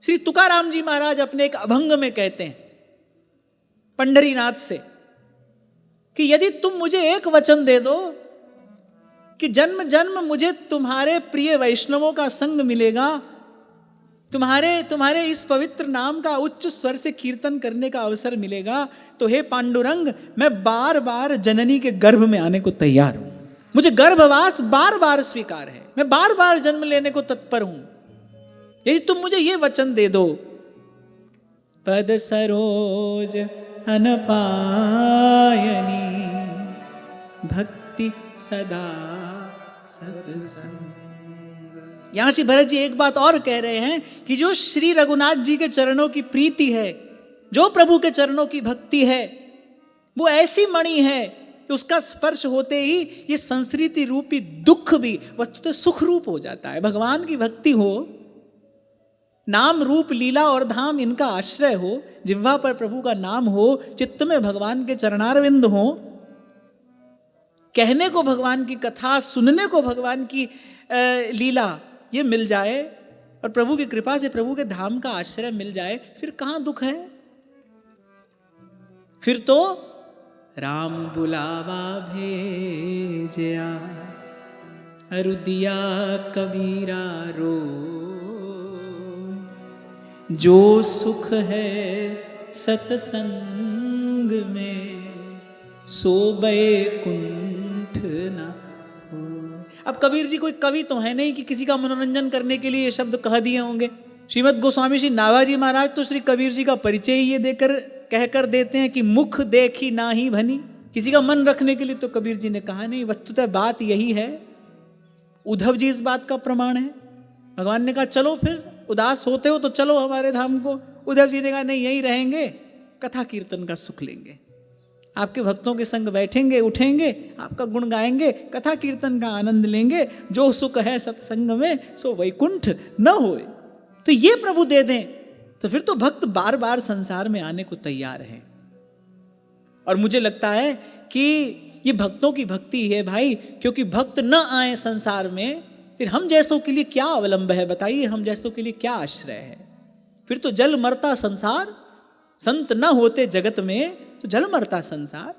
श्री तुकाराम जी महाराज अपने एक अभंग में कहते हैं पंढरीनाथ से कि यदि तुम मुझे एक वचन दे दो कि जन्म जन्म मुझे तुम्हारे प्रिय वैष्णवों का संग मिलेगा, तुम्हारे इस पवित्र नाम का उच्च स्वर से कीर्तन करने का अवसर मिलेगा, तो हे पांडुरंग मैं बार बार जननी के गर्भ में आने को तैयार हूं। मुझे गर्भवास बार बार स्वीकार है, मैं बार बार जन्म लेने को तत्पर हूं, यदि तुम मुझे ये वचन दे दो। पद सरोज अनपायनी भक्ति सदा सत्संग। यहां श्री भरत जी एक बात और कह रहे हैं कि जो श्री रघुनाथ जी के चरणों की प्रीति है, जो प्रभु के चरणों की भक्ति है, वो ऐसी मणि है कि उसका स्पर्श होते ही ये संस्कृति रूपी दुख भी वस्तुतः सुख रूप हो जाता है। भगवान की भक्ति हो, नाम रूप लीला और धाम इनका आश्रय हो, जिह्वा पर प्रभु का नाम हो, चित्त में भगवान के चरणारविंद हो, कहने को भगवान की कथा, सुनने को भगवान की लीला ये मिल जाए और प्रभु की कृपा से प्रभु के धाम का आश्रय मिल जाए, फिर कहां दुख है? फिर तो राम बुलावा भेजया अरुदिया कबीरा रो, जो सुख है सतसंग में सो बैकुंठ न हो। अब कबीर जी कोई कवि तो है नहीं कि किसी का मनोरंजन करने के लिए ये शब्द कह दिए होंगे। श्रीमद् गोस्वामी श्री नाभाजी महाराज तो श्री कबीर जी का परिचय ही ये देकर कहकर देते हैं कि मुख देखी ना ही भनी। किसी का मन रखने के लिए तो कबीर जी ने कहा नहीं, वस्तुतः बात यही है। उद्धव जी इस बात का प्रमाण है। भगवान ने कहा चलो फिर उदास होते हो तो चलो हमारे धाम को। उद्धव जी ने कहा नहीं, यहीं रहेंगे, कथा कीर्तन का सुख लेंगे, आपके भक्तों के संग बैठेंगे उठेंगे, आपका गुण गाएंगे, कथा कीर्तन का आनंद लेंगे, जो सुख है सत्संग में सो वैकुंठ न होए। तो ये प्रभु दे दें तो फिर तो भक्त बार बार संसार में आने को तैयार हैं। और मुझे लगता है कि ये भक्तों की भक्ति है भाई, क्योंकि भक्त न आए संसार में फिर हम जैसों के लिए क्या अवलंब है? बताइए, हम जैसों के लिए क्या आश्रय है? फिर तो जल मरता संसार, संत न होते जगत में तो जल मरता संसार।